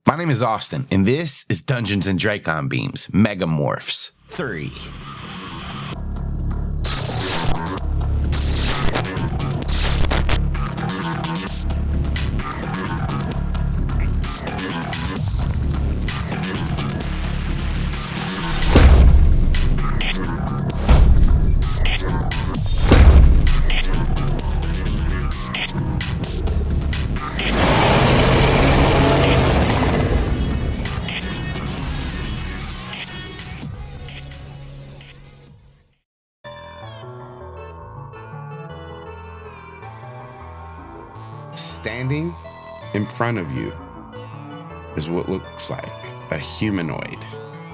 My name is Austin, and this is Dungeons and Dracon Beams, Morphs 3. Standing in front of you is what looks like a humanoid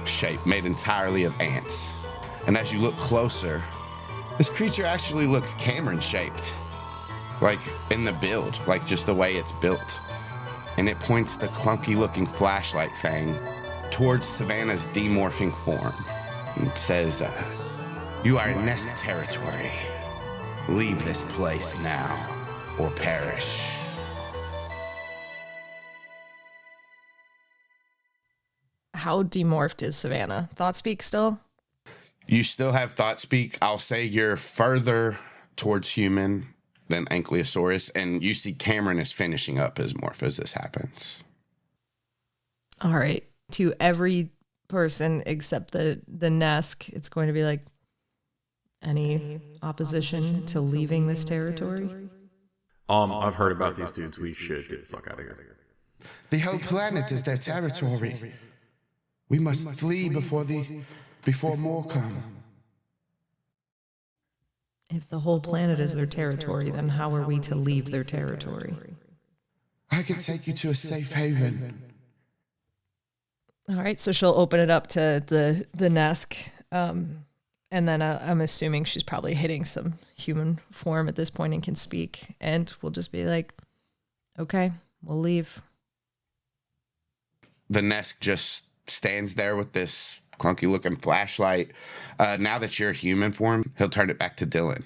shape made entirely of ants. And as you look closer, this creature actually looks Kamren shaped, like in the build, like just the way it's built. And it points the clunky looking flashlight thing towards Savannah's demorphing form. And it says, "You are in Nesk territory. Leave this place now or perish." How demorphed is Savannah? Thought speak still? You still have thought speak. I'll say you're further towards human than Ankylosaurus, and you see Kamren is finishing up his morph as this happens. All right. To every person except the Nesk, it's going to be like, any opposition to leaving this territory? I've heard about these dudes. We should get the fuck out of here. The whole planet is their territory. We must flee before more come. If the whole planet is their territory, then how are we to leave their territory? I can take you to a safe haven. All right, so she'll open it up to the Nesk, and then I'm assuming she's probably hitting some human form at this point and can speak, and we'll just be like, okay, we'll leave. The Nesk just stands there with this clunky looking flashlight. Now that you're human form, he'll turn it back to Dylan.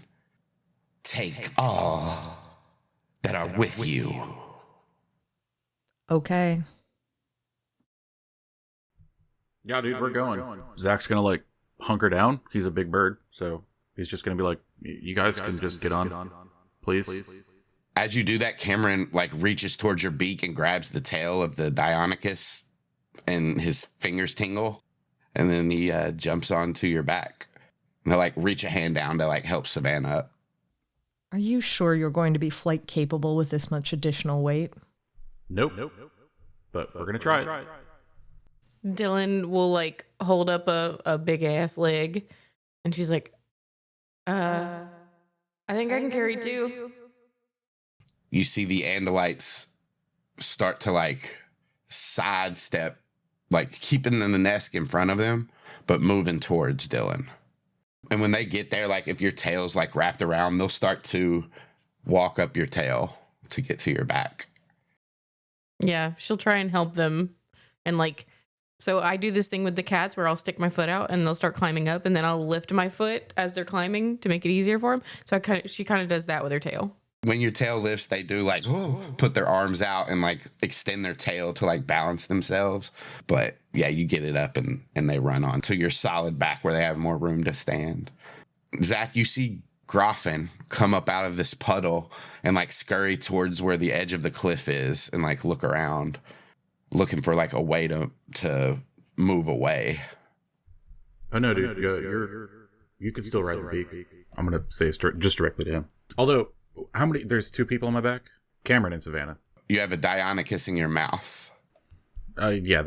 Take all that are with you. Okay. Yeah, dude, we're going. Zach's gonna like hunker down. He's a big bird, so he's just gonna be like, "You guys can just get on, please." As you do that, Kamren like reaches towards your beak and grabs the tail of the Deinonychus, and his fingers tingle, and then he jumps onto your back. And he'll like reach a hand down to like help Savannah up. Are you sure you're going to be flight capable with this much additional weight? Nope. But we're gonna try it. Dylan will like hold up a big ass leg, and she's like, I think I can carry two. You see the Andalites start to like sidestep, like keeping the Nesk in front of them, but moving towards Dylan. And when they get there, like if your tail's like wrapped around, they'll start to walk up your tail to get to your back. Yeah, she'll try and help them. And like, so I do this thing with the cats where I'll stick my foot out and they'll start climbing up, and then I'll lift my foot as they're climbing to make it easier for them. So she kind of does that with her tail. When your tail lifts, they do like put their arms out and like extend their tail to like balance themselves. But yeah, you get it up and they run on to your solid back where they have more room to stand. Zach, you see Groffin come up out of this puddle and like scurry towards where the edge of the cliff is and like look around, looking for like a way to move away. Oh no, dude, you can still ride the beak. I'm gonna say it's just directly to him. Although, how many? There's two people on my back. Kamren and Savannah. You have a Deinonychus in your mouth. Yeah,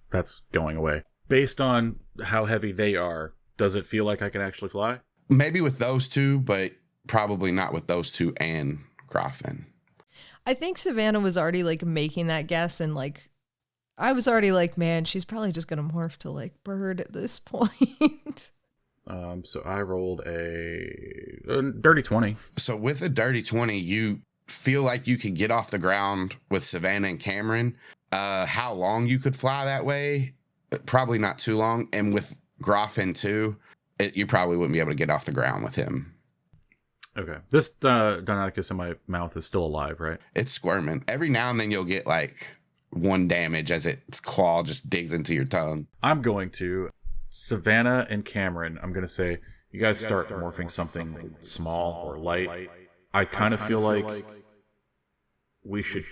that's going away. Based on how heavy they are, does it feel like I can actually fly? Maybe with those two, but probably not with those two and Groffin. I think Savannah was already like making that guess, and like I was already like, man, she's probably just gonna morph to like bird at this point. So I rolled a dirty 20. So with a dirty 20, you feel like you could get off the ground with Savannah and Kamren. How long you could fly that way? Probably not too long. And with Groffin too, you probably wouldn't be able to get off the ground with him. Okay. This Deinonychus in my mouth is still alive, right? It's squirming. Every now and then you'll get like 1 damage as its claw just digs into your tongue. I'm going to Savannah and Kamren. I'm going to say, you guys start morphing something small or light. I kind of feel like we should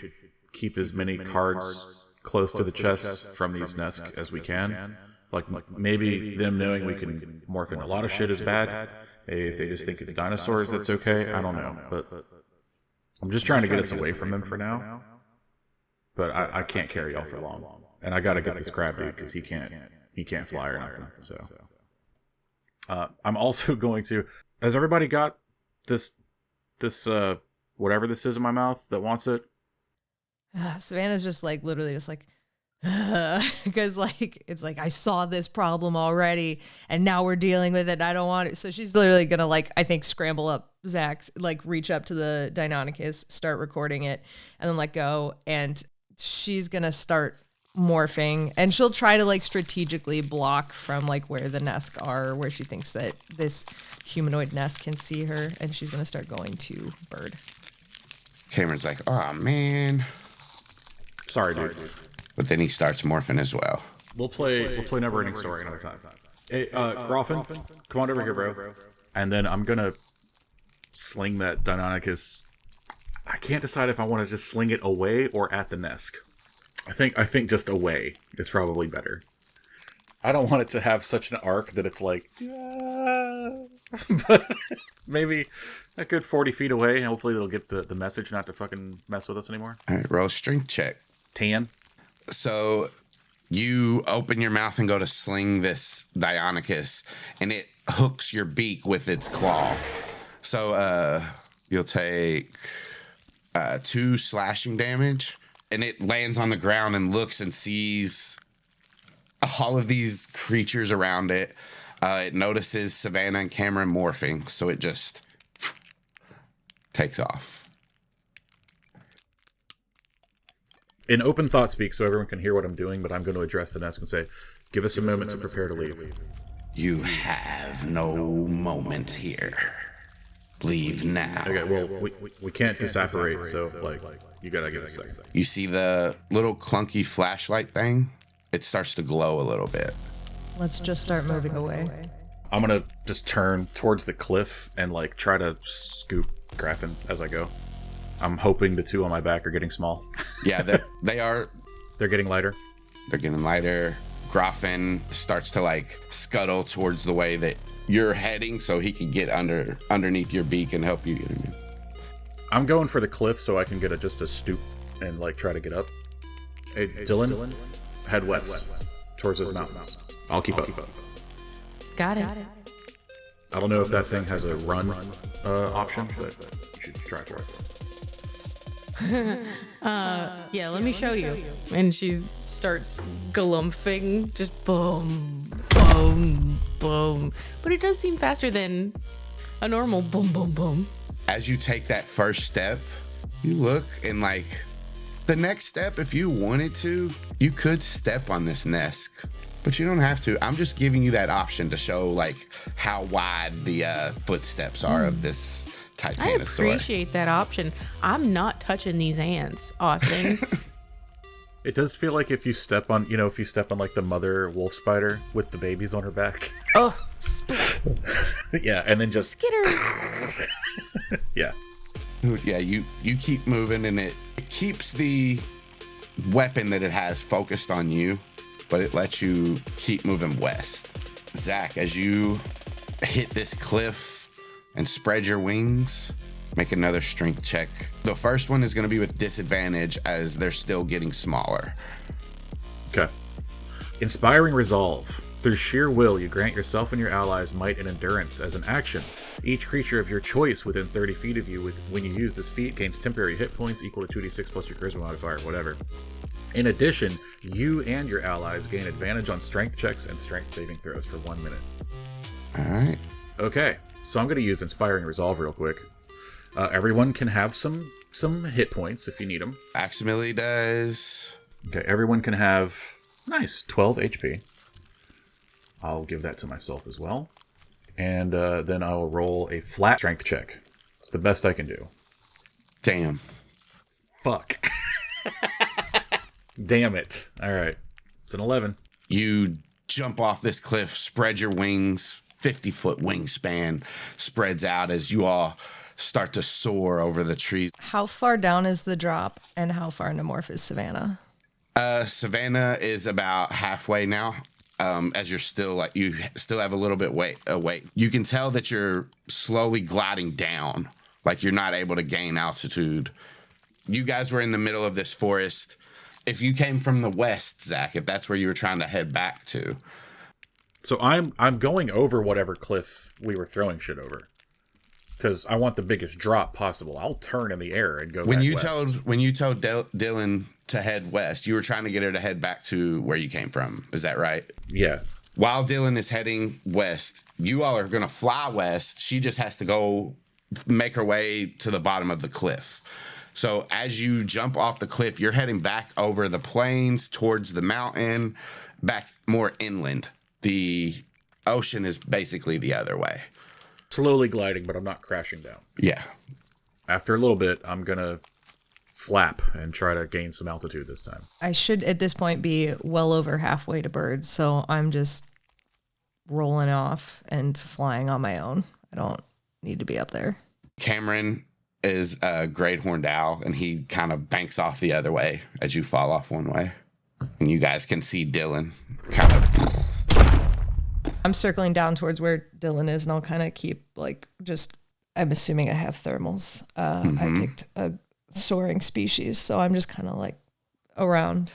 keep as many cards close to the chest from these Nesk as we can. Like, maybe them knowing we can morph in a lot of shit is bad. If they just think it's dinosaurs, that's okay. I don't know. But I'm just trying to get us away from them for now. But I can't carry y'all for long. And I got to get this crab dude because he can't fly or nothing. So I'm also going to... Has everybody got this whatever this is in my mouth that wants it? Savannah's just like literally just like because like it's like I saw this problem already and now we're dealing with it and I don't want it. So she's literally gonna like I think scramble up Zach's, like reach up to the Deinonychus, start recording it, and then let go, and she's gonna start morphing, and she'll try to like strategically block from like where the Nesk are, where she thinks that this humanoid Nesk can see her, and she's gonna start going to Bird. Cameron's like, oh man. Sorry, dude. But then he starts morphing as well. We'll play Never Ending Story another time. Hey, Groffin, come on over here, bro. And then I'm gonna sling that Deinonychus. I can't decide if I want to just sling it away or at the Nesk. I think just away is probably better. I don't want it to have such an arc that it's like, but maybe a good 40 feet away, and hopefully it'll get the message not to fucking mess with us anymore. All right, roll a strength check. 10. So you open your mouth and go to sling this Deinonychus, and it hooks your beak with its claw. So you'll take 2 slashing damage, and it lands on the ground and looks and sees all of these creatures around it. It notices Savannah and Kamren morphing, so it just takes off. In open thought speak, so everyone can hear what I'm doing, but I'm going to address the Nesk and say, give us a moment to prepare to leave. You have no moment here. Leave now. Okay, well, we can't disapparate, so, like, you gotta give us a second. You see the little clunky flashlight thing? It starts to glow a little bit. Let's just start moving away. I'm gonna just turn towards the cliff and, like, try to scoop Graffin as I go. I'm hoping the 2 on my back are getting small. Yeah, they are. They're getting lighter. They're getting lighter. Graffin starts to, like, scuttle towards the way that you're heading so he can get underneath your beak and help you get him in. I'm going for the cliff so I can get just a stoop and, like, try to get up. Hey, Dylan, head west towards those mountains. I'll keep up. Got it. I don't know if that thing has a run option, but you should try for it. Yeah, let me show you. And she starts galumphing, just boom, boom, boom. But it does seem faster than a normal boom, boom, boom. As you take that first step, you look and, like, the next step, if you wanted to, you could step on this Nesk, but you don't have to. I'm just giving you that option to show, like, how wide the footsteps are of this Titanosaur. I appreciate that option. I'm not touching these ants, Austin. It does feel like if you step on, like the mother wolf spider with the babies on her back. Oh, yeah, and then just skitter. Yeah. Yeah, you keep moving, and it keeps the weapon that it has focused on you, but it lets you keep moving west. Zach, as you hit this cliff and spread your wings, make another strength check. The first one is going to be with disadvantage as they're still getting smaller. Okay. Inspiring resolve. Through sheer will, you grant yourself and your allies might and endurance as an action. Each creature of your choice within 30 feet of you, when you use this feat, gains temporary hit points equal to 2d6 plus your charisma modifier, whatever. In addition, you and your allies gain advantage on strength checks and strength saving throws for 1 minute. All right. Okay, so I'm going to use Inspiring Resolve real quick. Everyone can have some hit points if you need them. Aximili does. Okay, everyone can have, nice, 12 HP. I'll give that to myself as well. And then I'll roll a flat strength check. It's the best I can do. Damn. Fuck. Damn it. All right. It's an 11. You jump off this cliff, spread your wings, 50-foot wingspan spreads out as you all start to soar over the trees. How far down is the drop, and how far into Morph is Savannah? Savannah is about halfway now. As you're still like, you still have a little bit weight. You can tell that you're slowly gliding down, like you're not able to gain altitude. You guys were in the middle of this forest. If you came from the west, Zach, if that's where you were trying to head back to. So I'm going over whatever cliff we were throwing shit over, because I want the biggest drop possible. I'll turn in the air and go. When back you west. told Dylan to head west, you were trying to get her to head back to where you came from. Is that right? Yeah. While Dylan is heading west, you all are going to fly west. She just has to go make her way to the bottom of the cliff. So as you jump off the cliff, you're heading back over the plains towards the mountain, back more inland. The ocean is basically the other way. Slowly gliding, but I'm not crashing down. Yeah. After a little bit, I'm going to flap and try to gain some altitude this time. I should, at this point, be well over halfway to birds, so I'm just rolling off and flying on my own. I don't need to be up there. Kamren is a great horned owl, and he kind of banks off the other way as you fall off one way. And you guys can see Dylan kind of... I'm circling down towards where Dylan is, and I'll kind of keep, like, just, I'm assuming I have thermals. I picked a soaring species, so I'm just kind of, like, around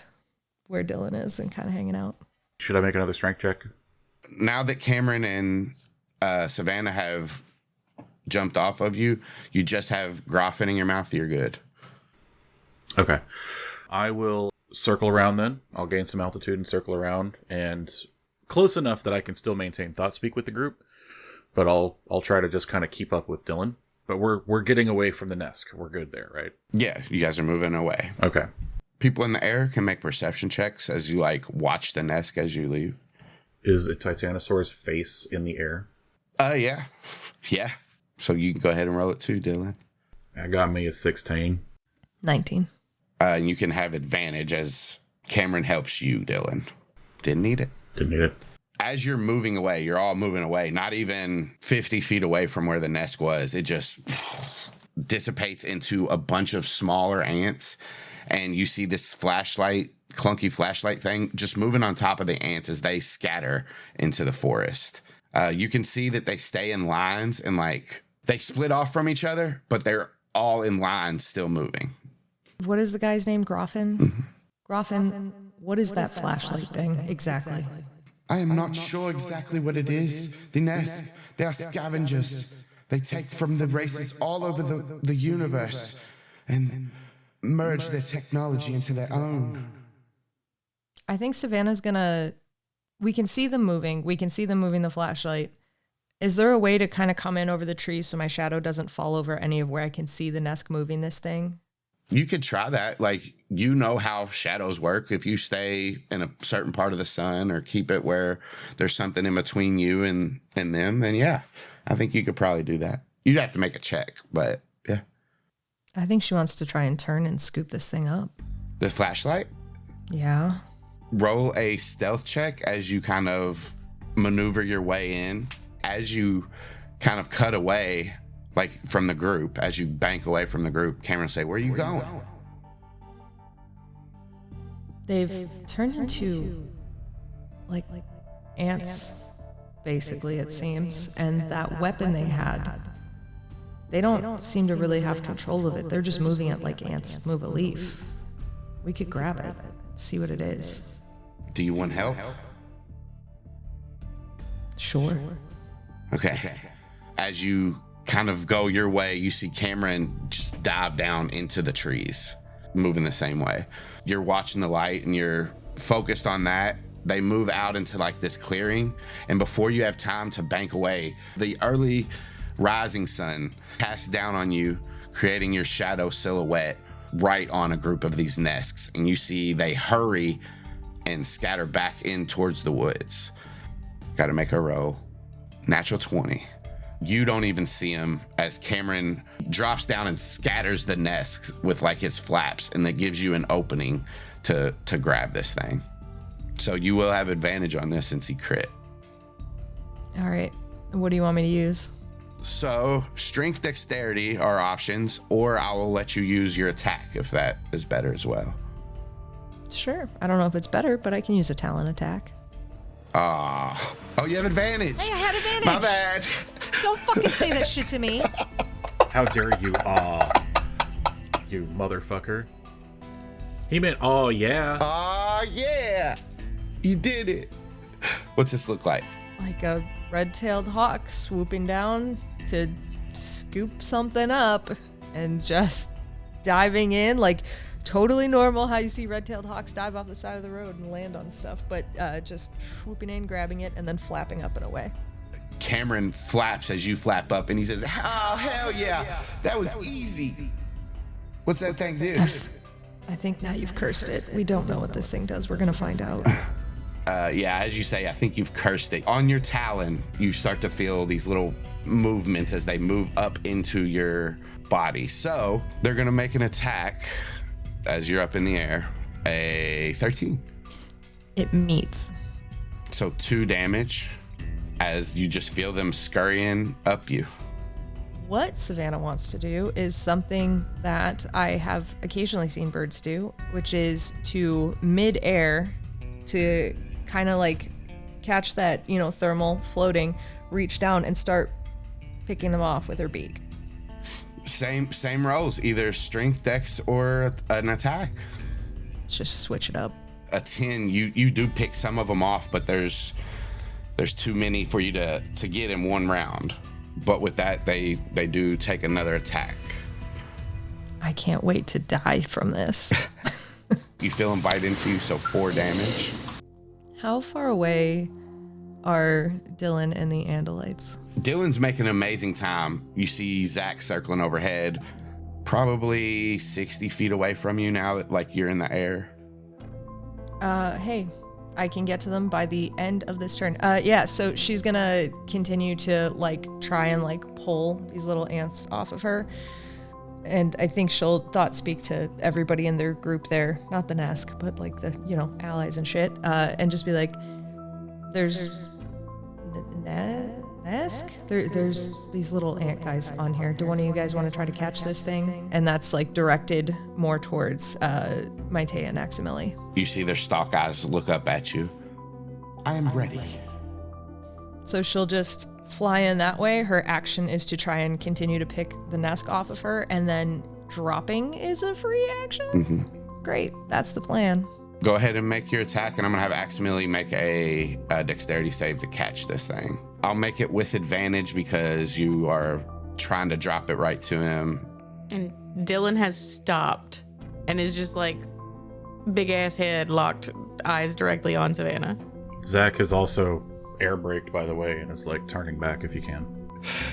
where Dylan is and kind of hanging out. Should I make another strength check? Now that Kamren and Savannah have jumped off of you, you just have Groffin in your mouth, you're good. Okay. I will circle around then. I'll gain some altitude and circle around, and close enough that I can still maintain thought speak with the group, but I'll try to just kind of keep up with Dylan. But we're getting away from the Nesk. We're good there, right? Yeah, you guys are moving away. Okay. People in the air can make perception checks as you, like, watch the Nesk as you leave. Is a Titanosaur's face in the air? Yeah. Yeah. So you can go ahead and roll it too, Dylan. I got me a 16. 19. And you can have advantage as Kamren helps you, Dylan. Didn't need it. Didn't need it. As you're moving away, you're all moving away, not even 50 feet away from where the nest was. It just dissipates into a bunch of smaller ants. And you see this clunky flashlight thing, just moving on top of the ants as they scatter into the forest. You can see that they stay in lines and, like, they split off from each other, but they're all in lines still moving. What is the guy's name? Groffin? Groffin, what is that flashlight thing exactly? I am not sure exactly what it is. The Nesk, they are scavengers. They take from the races all over the universe and merge their technology into their own. I think Savannah's gonna... We can see them moving. We can see them moving the flashlight. Is there a way to kind of come in over the trees so my shadow doesn't fall over any of where I can see the Nesk moving this thing? You could try that. Like, you know how shadows work. If you stay in a certain part of the sun or keep it where there's something in between you and them, then yeah, I think you could probably do that. You'd have to make a check, but yeah. I think she wants to try and turn and scoop this thing up. The flashlight? Yeah. Roll a stealth check as you kind of maneuver your way in. As you kind of cut away, like, from the group, as you bank away from the group, Kamren say, where are you going? They've turned into, like ants, basically, it seems. And that weapon they had, they don't seem to really have control of it. They're just moving it like ants move a leaf. We could grab it, see what it is. Do you want help? Sure. Okay. As you kind of go your way, you see Kamren just dive down into the trees, moving the same way. You're watching the light and you're focused on that. They move out into, like, this clearing, and before you have time to bank away, the early rising sun casts down on you, creating your shadow silhouette right on a group of these Nesks, and you see they hurry and scatter back in towards the woods. Got to make a roll. Natural 20. You don't even see him as Kamren drops down and scatters the Nesks with, like, his flaps, and that gives you an opening to grab this thing. So you will have advantage on this since he crit. All right. What do you want me to use? So strength, dexterity are options, or I will let you use your attack if that is better as well. Sure. I don't know if it's better, but I can use a talent attack. Oh, you have advantage. Hey, I had advantage. My bad. Don't fucking say that shit to me. How dare you, you motherfucker. He meant, oh, yeah. Oh, yeah. You did it. What's this look like? Like a red-tailed hawk swooping down to scoop something up and just diving in, like totally normal how you see red-tailed hawks dive off the side of the road and land on stuff, but just swooping in, grabbing it, and then flapping up and away. Kamren flaps as you flap up, and he says, oh, hell yeah. That was easy. What's that thing do? I think now you've cursed it. We don't know what this thing does. We're going to find out. Yeah, as you say, I think you've cursed it. On your talon, you start to feel these little movements as they move up into your body. So they're going to make an attack as you're up in the air. A 13. It meets. So 2 damage as you just feel them scurrying up you. What Savannah wants to do is something that I have occasionally seen birds do, which is to mid-air to kind of like catch that, thermal floating, reach down and start picking them off with her beak. Same rolls, either strength, dex, or an attack. Let's just switch it up. A 10, you do pick some of them off, but there's too many for you to get in one round. But with that, they do take another attack. I can't wait to die from this. You feel them bite into you, so 4 damage. How far away are Dylan and the Andalites? Dylan's making an amazing time. You see Zach circling overhead, probably 60 feet away from you now that like you're in the air. Hey, I can get to them by the end of this turn. Yeah, so she's gonna continue to like try and like pull these little ants off of her. And I think she'll thought speak to everybody in their group there, not the Nesk, but like the, allies and shit, and just be like, there's Nesk? There's these little ant guys on here. Do one of you guys want to try to catch this thing? And that's like directed more towards Maite and Aximili. You see their stalk eyes look up at you. I am ready. So she'll just fly in that way. Her action is to try and continue to pick the Nesk off of her, and then dropping is a free action? Mm-hmm. Great, that's the plan. Go ahead and make your attack, and I'm gonna have Aximili make a dexterity save to catch this thing. I'll make it with advantage because you are trying to drop it right to him. And Dylan has stopped and is just like big ass head locked eyes directly on Savannah. Zach has also air braked, by the way, and is like turning back if he can.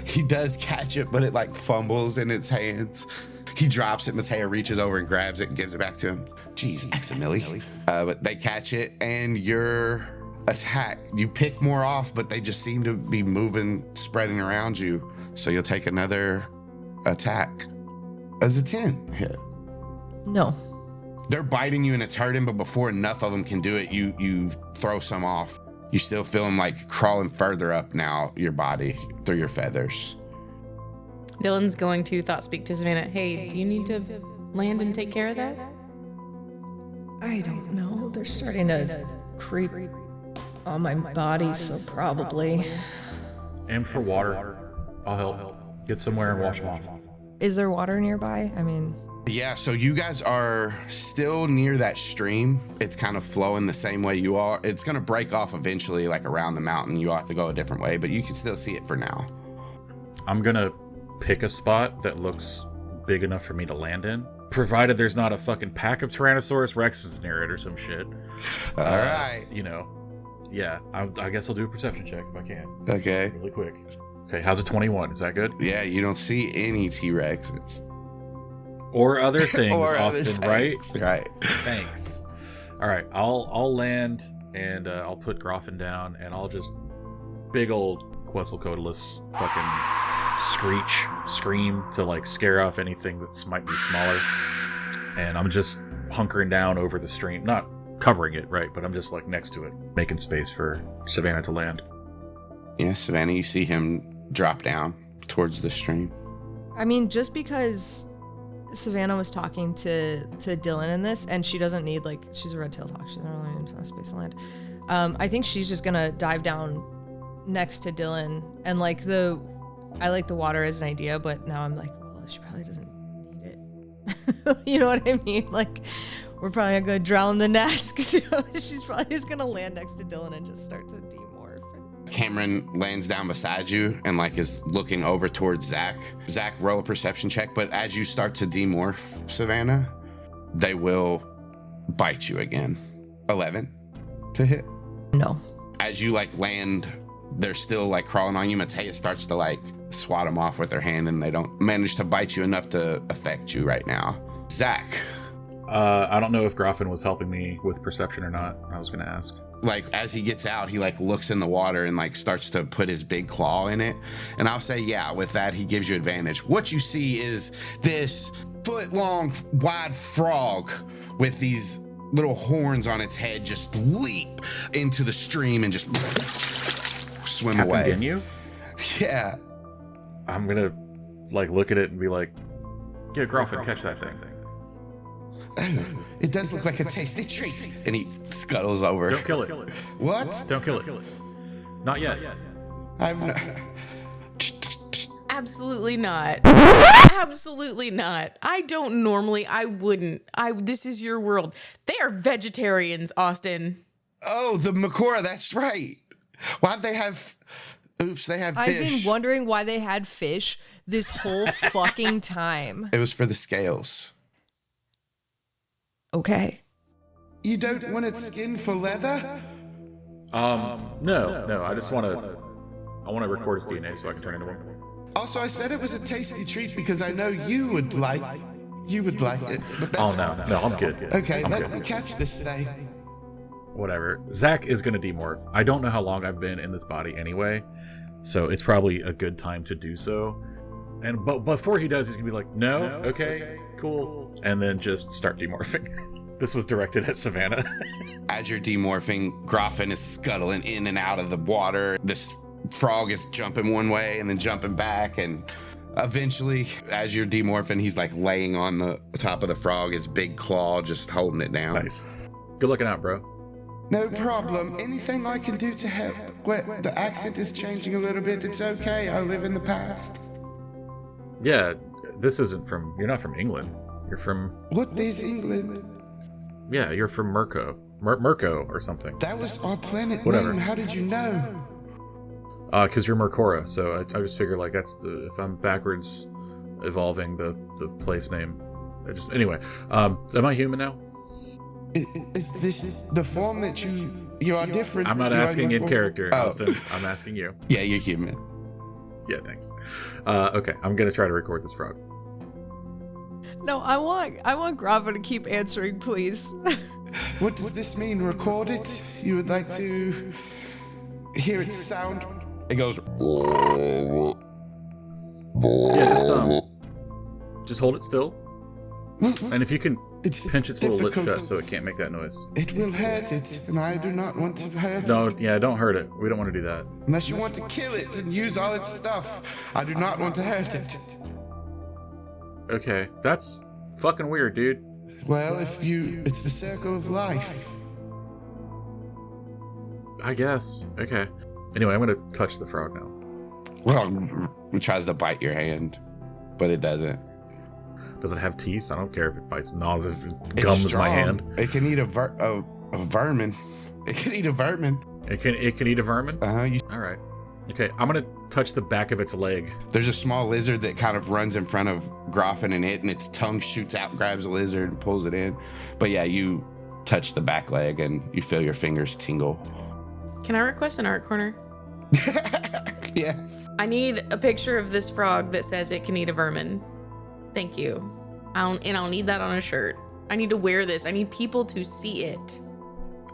He does catch it, but it like fumbles in its hands. He drops it. Matea reaches over and grabs it and gives it back to him. Jeez, Aximili. But they catch it, and your attack, you pick more off, but they just seem to be moving, spreading around you. So you'll take another attack. As a 10 hit. No. They're biting you and it's hurting, but before enough of them can do it, you throw some off. You still feel them like crawling further up now your body through your feathers. Dylan's going to thought speak to Savannah. Hey, do you need to land and take care of that? I don't know. They're starting to creep on my body, so probably. Aim for water. I'll help. Get somewhere and wash them off. Is there water nearby? I mean... Yeah, so you guys are still near that stream. It's kind of flowing the same way you are. It's going to break off eventually, like around the mountain. You'll have to go a different way, but you can still see it for now. I'm going to pick a spot that looks big enough for me to land in, provided there's not a fucking pack of Tyrannosaurus Rexes near it or some shit. All right. Yeah, I guess I'll do a perception check if I can. Okay. Really quick. Okay, how's a 21? Is that good? Yeah, you don't see any T-Rexes. Or other things, Or other Austin, things, right? Thanks. All right, I'll land and I'll put Groffin down and I'll just big old Quetzalcoatlus fucking scream to like scare off anything that might be smaller. And I'm just hunkering down over the stream, not covering it, right? But I'm just like next to it, making space for Savannah to land. Yeah, Savannah, you see him drop down towards the stream. I mean, just because Savannah was talking to Dylan in this, and she doesn't need, like, she's a red tail talk. She's not really in space and land. I think she's just gonna dive down next to Dylan, and like I like the water as an idea, but now I'm like, well, she probably doesn't need it. You know what I mean? Like, we're probably not gonna drown the Nesk, so she's probably just gonna land next to Dylan and just start to demorph. Kamren lands down beside you and like is looking over towards Zach. Zach, roll a perception check, but as you start to demorph Savannah, they will bite you again. 11 to hit. No. As you like land, they're still like crawling on you. Matea starts to like swat them off with her hand, and they don't manage to bite you enough to affect you right now. Zach. I don't know if Groffin was helping me with perception or not. I was going to ask. Like, as he gets out, he like looks in the water and like starts to put his big claw in it. And I'll say, yeah, with that, he gives you advantage. What you see is this foot-long, wide frog with these little horns on its head just leap into the stream and just swim Captain away. Ginyu? Yeah. I'm going to like look at it and be like, yeah, Groffin, catch that thing. Oh, it does look like a tasty treat. And he scuttles over. Don't kill it. What? Don't kill it. Not yet. I've no... Absolutely not. Absolutely not. I wouldn't. This is your world. They are vegetarians, Austin. Oh, the Makora, that's right. Why'd they have... Oops, they have fish. I've been wondering why they had fish this whole fucking time. It was for the scales. Okay. You don't want its skin for leather? No. I just want to record his DNA so I can turn into one. Also, I said it was a tasty treat because I know you would like it. But that's No, I'm good. Okay, I'm let good. me catch this thing. Whatever. Zach is going to demorph. I don't know how long I've been in this body anyway, so it's probably a good time to do so. But before he does, he's going to be like, no, okay, cool, and then just start demorphing. This was directed at Savannah. As you're demorphing, Groffin is scuttling in and out of the water. This frog is jumping one way and then jumping back, and eventually, as you're demorphing, he's like laying on the top of the frog, his big claw just holding it down. Nice. Good looking out, bro. No problem. Anything I can do to help? Well, the accent is changing a little bit. It's okay. I live in the past. Yeah, this isn't from... You're not from England. You're from... What is England? Yeah, you're from Mirko. Mirko or something. That was our planet Whatever. name. How did you know? Because you're Mercora, so I just figure like that's the... If I'm backwards evolving the place name... Anyway, am I human now? Is this the form that you are different? I'm not You are asking your in form? character, Oh. Austin. I'm asking you. Yeah, you're human. Yeah, thanks. Okay, I'm gonna try to record this frog. No, I want Grava to keep answering, please. What does this mean? Record it? You would like to hear its sound? It goes. Yeah, just hold it still. And if you can It's pinch its little lips difficult. shut so it can't make that noise. It will hurt it, and I do not want to hurt No, it. yeah, don't hurt it. We don't want to do that. Unless you want to kill it and use all its stuff. I do not want to hurt it. Okay, that's fucking weird, dude. Well, it's the circle of life. I guess. Okay. Anyway, I'm gonna touch the frog now. Well, it tries to bite your hand, but it doesn't. Does it have teeth? I don't care if it bites, gnaws, if it It's gums my strong. hand. It can eat a vermin. It can eat a vermin. It can eat a vermin? You All right. Okay, I'm gonna touch the back of its leg. There's a small lizard that kind of runs in front of Groffin and its tongue shoots out, grabs a lizard, and pulls it in. But yeah, you touch the back leg and you feel your fingers tingle. Can I request an art corner? Yeah. I need a picture of this frog that says it can eat a vermin. Thank you. I'll need that on a shirt. I need to wear this. I need people to see it.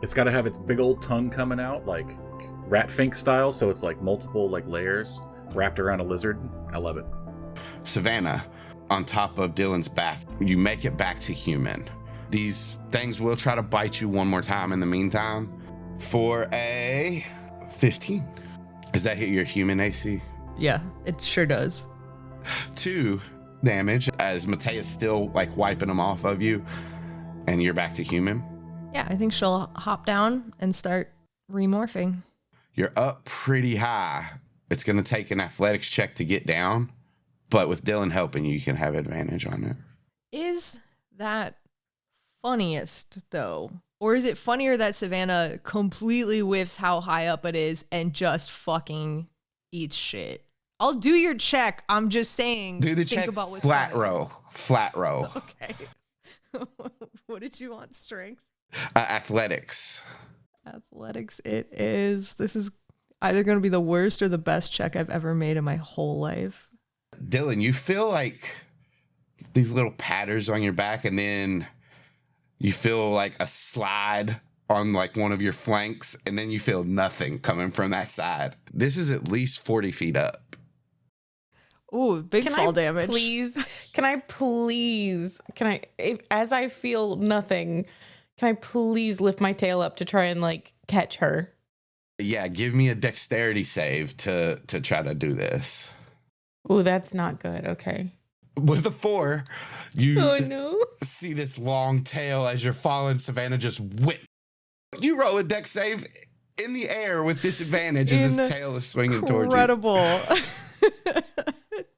It's gotta have its big old tongue coming out, like rat fink style, so it's like multiple like layers wrapped around a lizard. I love it. Savannah, on top of Dylan's back, you make it back to human. These things will try to bite you one more time in the meantime. For a 15. Does that hit your human AC? Yeah, it sure does. 2 damage as Matea's still like wiping them off of you, and you're back to human. Yeah, I think she'll hop down and start remorphing. You're up pretty high. It's going to take an athletics check to get down, but with Dylan helping you, you can have advantage on it. Is that funniest, though? Or is it funnier that Savannah completely whiffs how high up it is and just fucking eats shit? I'll do your check. I'm just saying. Do the think check. about what's Flat funny. roll. Flat roll. Okay. What did you want? Strength? Athletics. Athletics it is. This is either going to be the worst or the best check I've ever made in my whole life. Dylan, you feel like these little patterns on your back, and then you feel like a slide on like one of your flanks, and then you feel nothing coming from that side. This is at least 40 feet up. Ooh, big fall damage. As I feel nothing, can I please lift my tail up to try and like catch her? Yeah, give me a dexterity save to try to do this. Ooh, that's not good. Okay. With a 4, you no. see this long tail as you're falling. Savannah just whip. You roll a dex save in the air with disadvantage as his tail is swinging towards you. Incredible.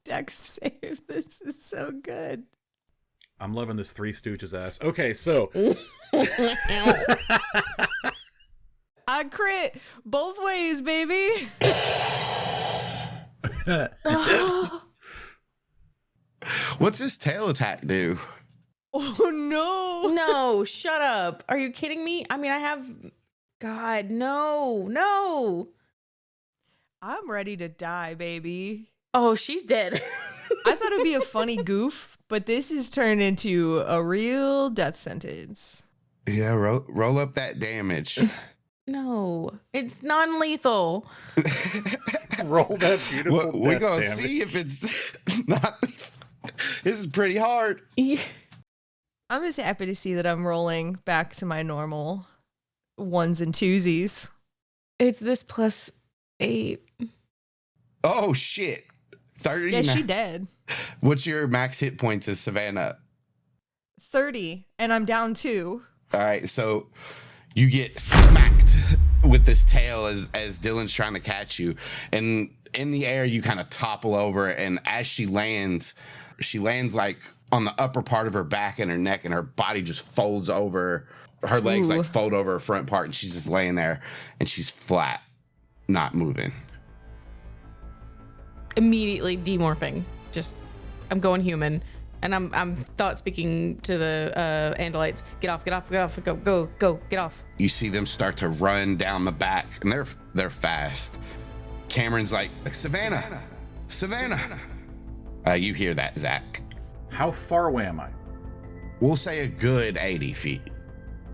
Dex save. This is so good. I'm loving this Three Stooges ass. Okay, so I crit both ways, baby. What's his tail attack do? Oh no. No, shut up. Are you kidding me? I mean, God, no. I'm ready to die, baby. Oh, she's dead. I thought it'd be a funny goof, but this has turned into a real death sentence. Yeah, roll up that damage. No, it's non-lethal. roll that beautiful. We're gonna see if it's not. This is pretty hard. Yeah. I'm just happy to see that I'm rolling back to my normal ones and twosies. It's this +8. Oh shit! 30. Yeah, she dead. What's your max hit points as Savannah? 30, and I'm down 2. All right, so you get smacked with this tail as Dylan's trying to catch you, and in the air you kind of topple over, and as she lands like on the upper part of her back and her neck, and her body just folds over. Her legs like fold over her front part, and she's just laying there, and she's flat, not moving. Immediately demorphing. Just, I'm going human, and I'm thought speaking to the Andalites. Get off, go, get off. You see them start to run down the back, and they're fast. Kamren's like Savannah. You hear that, Zach? How far away am I? We'll say a good 80 feet.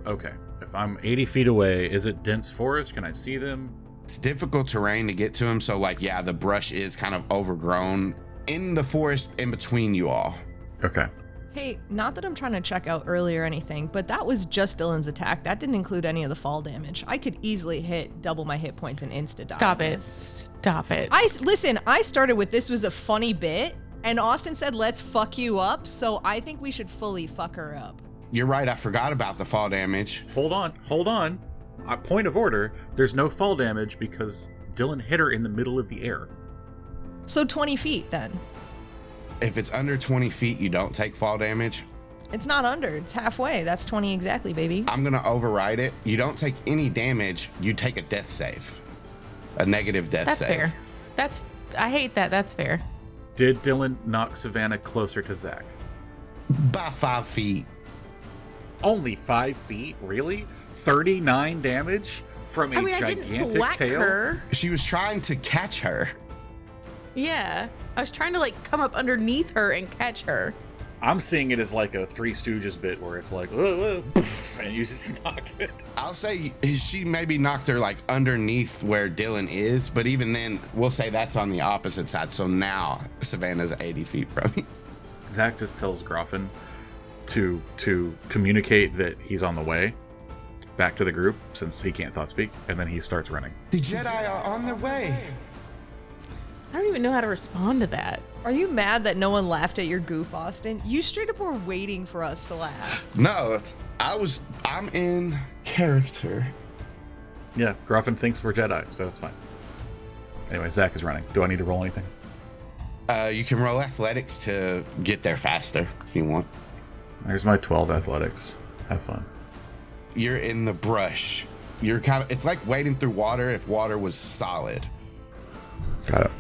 Okay. If I'm 80 feet away, is it dense forest? Can I see them? It's difficult terrain to get to him, so like, yeah, the brush is kind of overgrown in the forest in between you all. Okay. Hey, not that I'm trying to check out early or anything, but that was just Dylan's attack. That didn't include any of the fall damage. I could easily hit double my hit points and insta-die. Stop it. Listen, I started with this was a funny bit, and Austin said, let's fuck you up, so I think we should fully fuck her up. You're right, I forgot about the fall damage. Hold on. Point of order, there's no fall damage because Dylan hit her in the middle of the air. So 20 feet then. If it's under 20 feet, you don't take fall damage. It's not under, it's halfway. That's 20 exactly, baby. I'm gonna override it. You don't take any damage, you take a death save. A negative death save. That's fair. I hate that. That's fair. Did Dylan knock Savannah closer to Zach? By 5 feet. Only 5 feet? Really? 39 damage from a I didn't gigantic whack tail? her. She was trying to catch her. Yeah. I was trying to like come up underneath her and catch her. I'm seeing it as like a Three Stooges bit where it's like, whoa, poof, and you just knocked it. I'll say she maybe knocked her like underneath where Dylan is, but even then, we'll say that's on the opposite side. So now Savannah's 80 feet from you. Zach just tells Groffin, to communicate that he's on the way back to the group since he can't thought speak, and then he starts running. The Jedi are on their way. I don't even know how to respond to that. Are you mad that no one laughed at your goof, Austin? You straight up were waiting for us to laugh. No, I'm in character. Yeah, Gruffin thinks we're Jedi, so it's fine. Anyway, Zach is running. Do I need to roll anything? You can roll athletics to get there faster if you want. There's my 12 athletics. Have fun. You're in the brush. It's like wading through water if water was solid. Got it.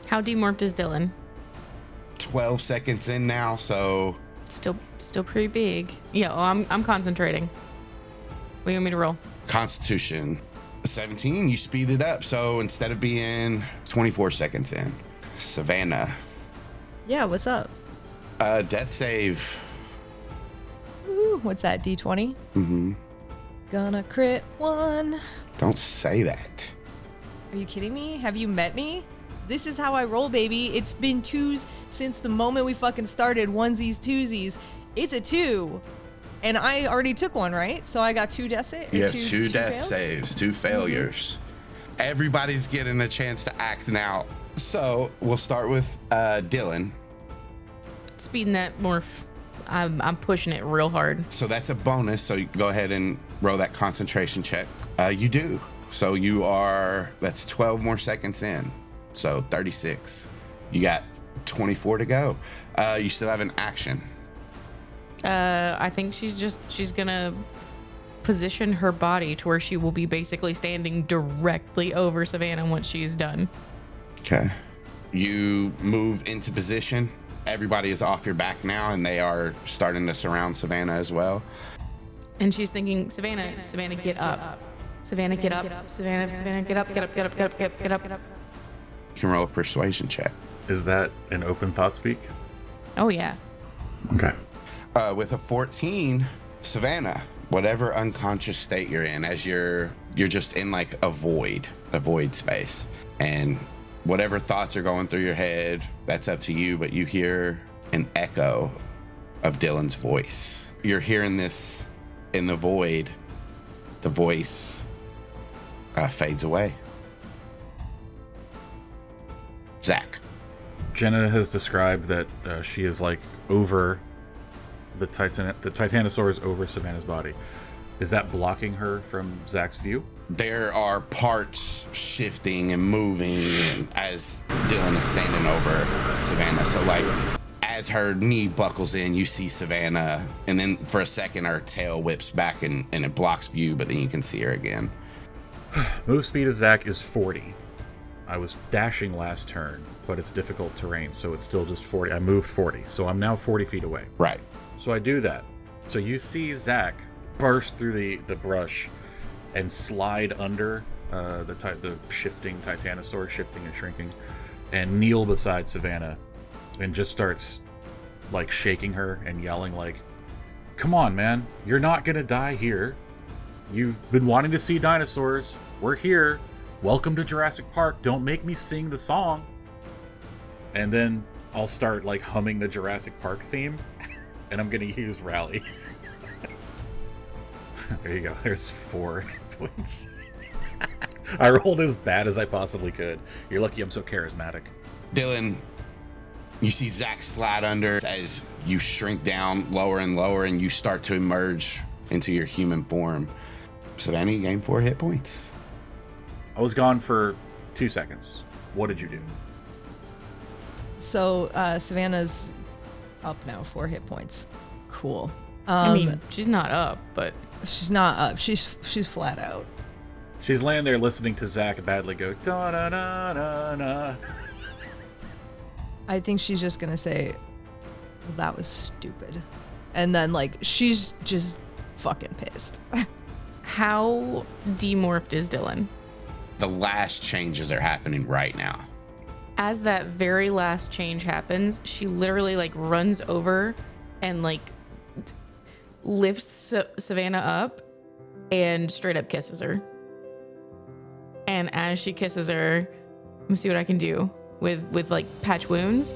How demorphed is Dylan? 12 seconds in now, so Still pretty big. Yeah, I'm concentrating. What do you want me to roll? Constitution 17, you speed it up. So instead of being 24 seconds in, Savannah. Yeah, what's up? Death save. Ooh, what's that, D20? Mm-hmm. Gonna crit 1. Don't say that. Are you kidding me? Have you met me? This is how I roll, baby. It's been 2s since the moment we fucking started. Onesies, twosies. It's a 2. And I already took one, right? So I got 2 death saves. You have two death fails? saves, 2 failures. Everybody's getting a chance to act now. So we'll start with Dylan. Speeding that morph. I'm pushing it real hard. So that's a bonus. So you go ahead and roll that concentration check. You do. So that's 12 more seconds in. So 36. You got 24 to go. You still have an action. I think she's gonna position her body to where she will be basically standing directly over Savannah once she's done. Okay. You move into position. Everybody is off your back now, and they are starting to surround Savannah as well. And she's thinking, Savannah, get up. Savannah, get up. Savannah, get up, get up, get up, get up, get up, get up. You can roll a persuasion check. Is that an open thought speak? Oh, yeah. Okay. With a 14, Savannah, whatever unconscious state you're in, as you're just in like a void space, and whatever thoughts are going through your head, that's up to you, but you hear an echo of Dylan's voice. You're hearing this in the void. The voice fades away. Zach. Jenna has described that she is like over the Titanosaur is over Savannah's body. Is that blocking her from Zach's view? There are parts shifting and moving as Dylan is standing over Savannah. So like as her knee buckles in, you see Savannah, and then for a second her tail whips back and it blocks view, but then you can see her again. Move speed of Zach is 40. I was dashing last turn, but it's difficult terrain, so it's still just 40. I moved 40, so I'm now 40 feet away. Right. So I do that. So you see Zach burst through the brush and slide under the shifting Titanosaur, shifting and shrinking, and kneel beside Savannah and just starts like shaking her and yelling like, "Come on, man, you're not gonna die here. You've been wanting to see dinosaurs. We're here. Welcome to Jurassic Park. Don't make me sing the song." And then I'll start like humming the Jurassic Park theme, and I'm gonna use Rally. There you go. There's 4 points. I rolled as bad as I possibly could. You're lucky I'm so charismatic. Dylan, you see Zach slide under as you shrink down lower and lower, and you start to emerge into your human form. Savannah, you gain 4 hit points. I was gone for 2 seconds. What did you do? So Savannah's up now, 4 hit points. Cool. I mean, she's not up, but She's not up. She's flat out. She's laying there listening to Zach badly go da da da da da. I think she's just gonna say, well, that was stupid. And then like she's just fucking pissed. how demorphed is Dylan? The last changes are happening right now. As that very last change happens, she literally like runs over and like lifts Savannah up and straight up kisses her. And as she kisses her, let me see what I can do with like patch wounds.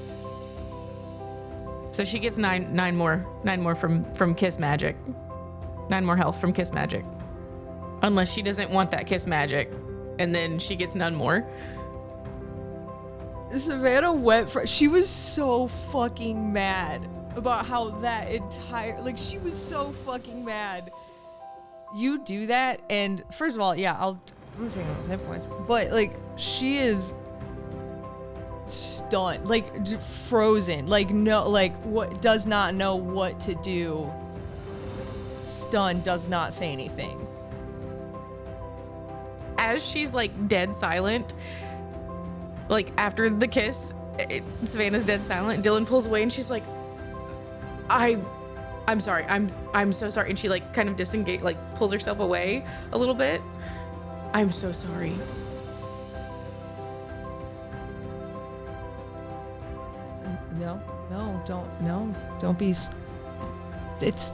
So she gets nine more from Kiss Magic. 9 more health from Kiss Magic. Unless she doesn't want that Kiss Magic, and then she gets none more. Savannah she was so fucking mad about how that entire, like, she was so fucking mad. You do that, and first of all, yeah, I'm taking those hit points, but like, she is stunned, like frozen, like no, like what, does not know what to do. Stunned, does not say anything. As she's like dead silent, like after the kiss, Savannah's dead silent. Dylan pulls away and she's like, I'm sorry. I'm so sorry. And she like kind of like pulls herself away a little bit. I'm so sorry. Don't be. It's.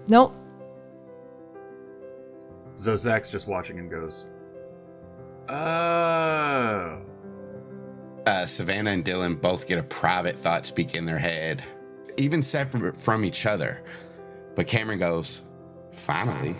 No. Zozak's just watching and goes, oh. Savannah and Dylan both get a private thought speak in their head, even separate from each other. But Kamren goes, finally.